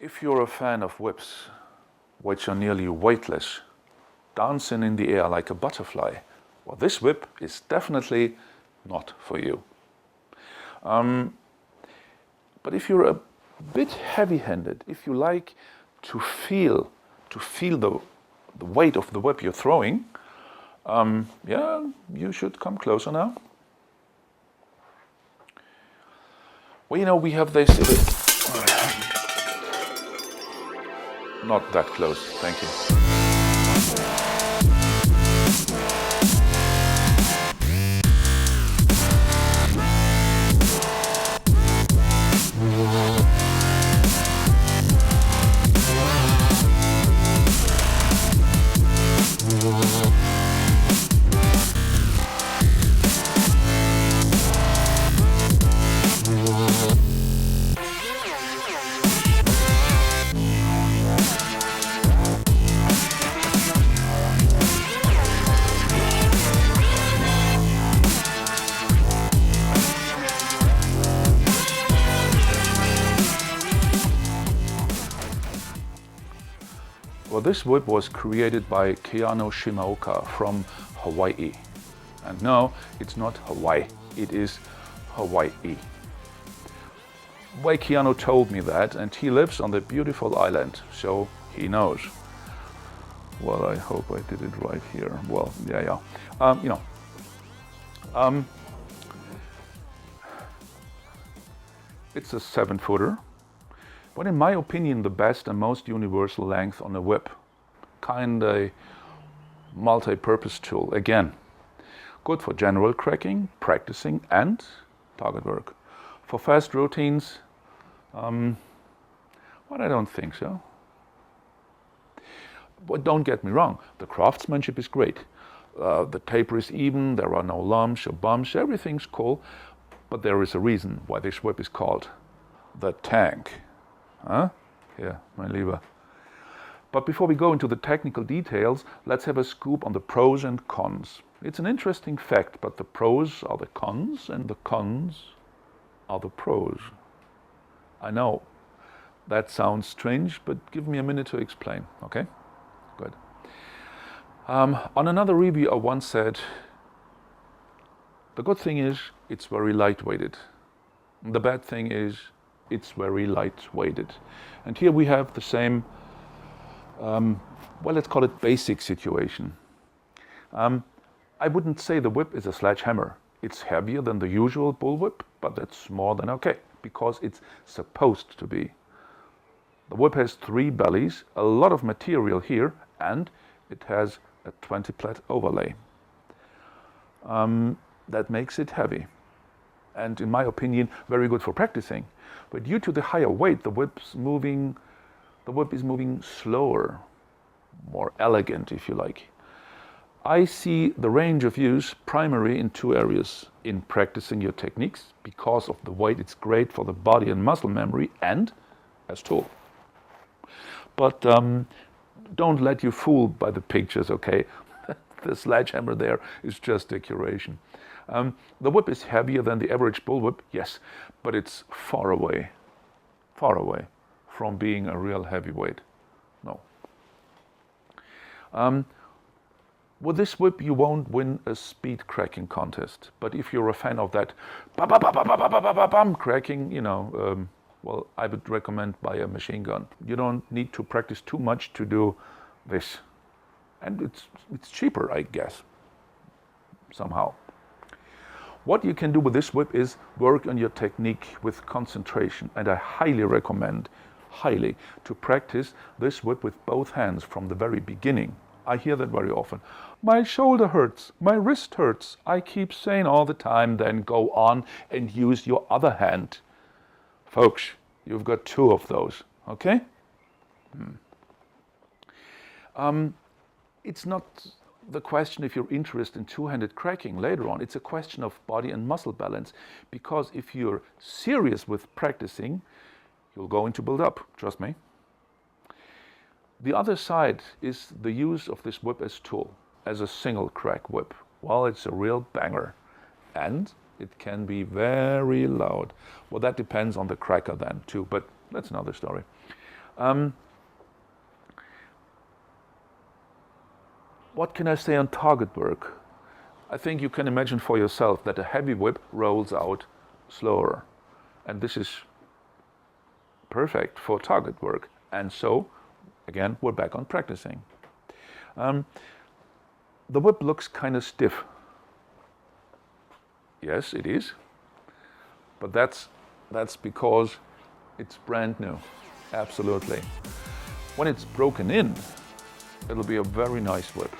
If you're a fan of whips, which are nearly weightless, dancing in the air like a butterfly, well, this whip is definitely not for you. But if you're a bit heavy-handed, if you like to feel the weight of the whip you're throwing, yeah, you should come closer now. Well, you know, we have this. Not that close, thank you. Well, this whip was created by Keanu Shemaoka from Hawaii. And no, it's not Hawaii, it is Hawaii. Well, Keanu told me that, and he lives on the beautiful island, so he knows. Well, I hope I did it right here. Well, yeah. It's a 7-footer. But in my opinion, the best and most universal length on a whip. Kind of multi-purpose tool. Again, good for general cracking, practicing, and target work. For fast routines, well, I don't think so. But don't get me wrong, the craftsmanship is great. The taper is even, there are no lumps or bumps, everything's cool. But there is a reason why this whip is called the tank. Huh? Yeah, mein Lieber. But before we go into the technical details, let's have a scoop on the pros and cons. It's an interesting fact, but the pros are the cons and the cons are the pros. I know that sounds strange, but give me a minute to explain, okay? Good. On another review, I once said, the good thing is it's very lightweighted. The bad thing is it's very lightweighted. And here we have the same, well, let's call it basic situation. I wouldn't say the whip is a sledgehammer. It's heavier than the usual bullwhip, but that's more than okay, because it's supposed to be. The whip has 3 bellies, a lot of material here, and it has a 20-plat overlay. That makes it heavy. And in my opinion, very good for practicing. But due to the higher weight, the whip is moving slower, more elegant, if you like. I see the range of use primarily in 2 areas. In practicing your techniques, because of the weight, it's great for the body and muscle memory, and as tool. But don't let you fool by the pictures, okay? The sledgehammer there is just decoration. The whip is heavier than the average bullwhip, yes, but it's far away from being a real heavyweight. No. With this whip, you won't win a speed cracking contest. But if you're a fan of that bum cracking, you know, well, I would recommend buy a machine gun. You don't need to practice too much to do this. And it's cheaper, I guess, somehow. What you can do with this whip is work on your technique with concentration, and I highly recommend, to practice this whip with both hands from the very beginning. I hear that very often. My shoulder hurts, my wrist hurts. I keep saying all the time, then go on and use your other hand. Folks, you've got 2 of those, okay? It's not the question if you're interested in two-handed cracking later on. It's a question of body and muscle balance, because if you're serious with practicing, you're going to build up, trust me. The other side is the use of this whip as tool, as a single crack whip. Well, it's a real banger, and it can be very loud. Well, that depends on the cracker then too, but that's another story. What can I say on target work? I think you can imagine for yourself that a heavy whip rolls out slower. And this is perfect for target work. And so, again, we're back on practicing. The whip looks kind of stiff. Yes, it is. But that's because it's brand new. Absolutely. When it's broken in, it'll be a very nice whip.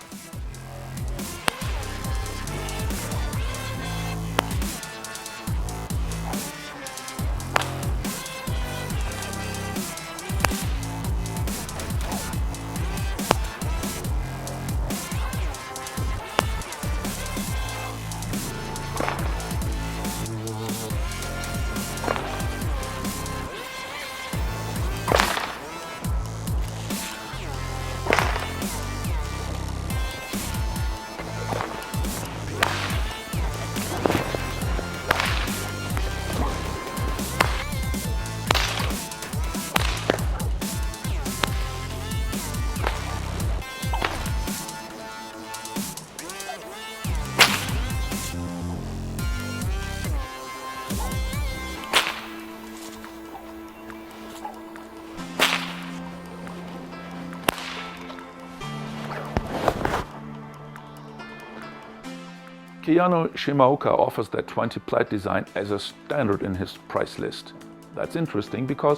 Keanu Shemaoka offers that 20 plat design as a standard in his price list. That's interesting because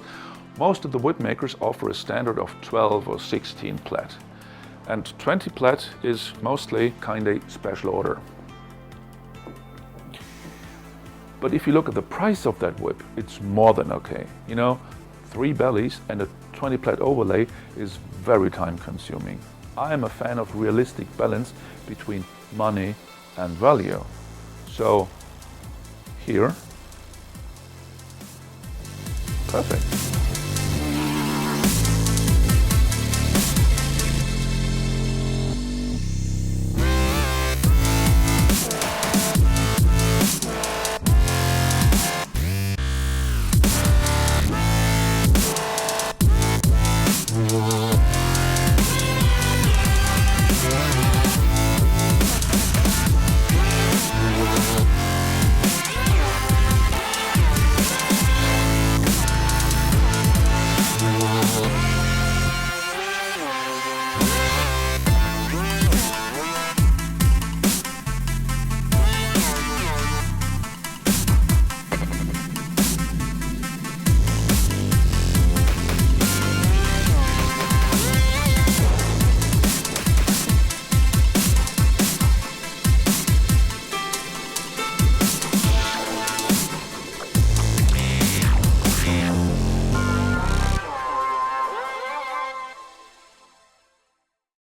most of the whip makers offer a standard of 12 or 16 plat. And 20 plat is mostly kind of special order. But if you look at the price of that whip, it's more than okay. You know, 3 bellies and a 20 plat overlay is very time consuming. I am a fan of realistic balance between money and value. So here, perfect.